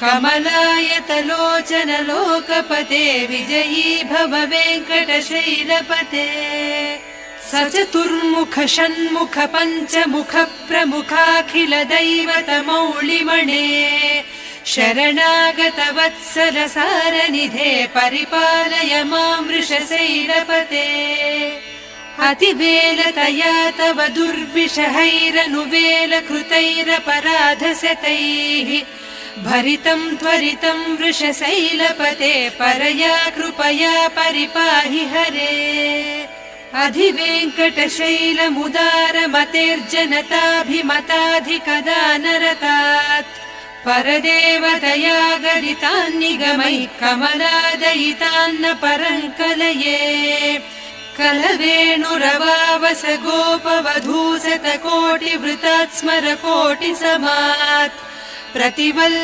कमलायतलोचन लोकपते विजयी भव वेङ्कटशैलपते सचतुर्मुख षण्मुख पञ्चमुख प्रमुखाखिल दैवतमौलिमणे शरणागत वत्सल सारनिधे परिपालय मां वृषशैलपते अतिवेलतया तव दुर्विषहैरनुवेल कृतैरपराधशतैः भरितं त्वरितं वृषशैलपते परया कृपया परिपाहि हरे अधिवेङ्कटशैलमुदारमतेर्जनताभिमताधिकदानरतात् परदेवतया गदितान्निगमैः कमलादयितान्न परङ्कलये कलवेणुरवावस गोपवधूसतकोटिवृतात् स्मर कोटिसमात् प्रतिवल्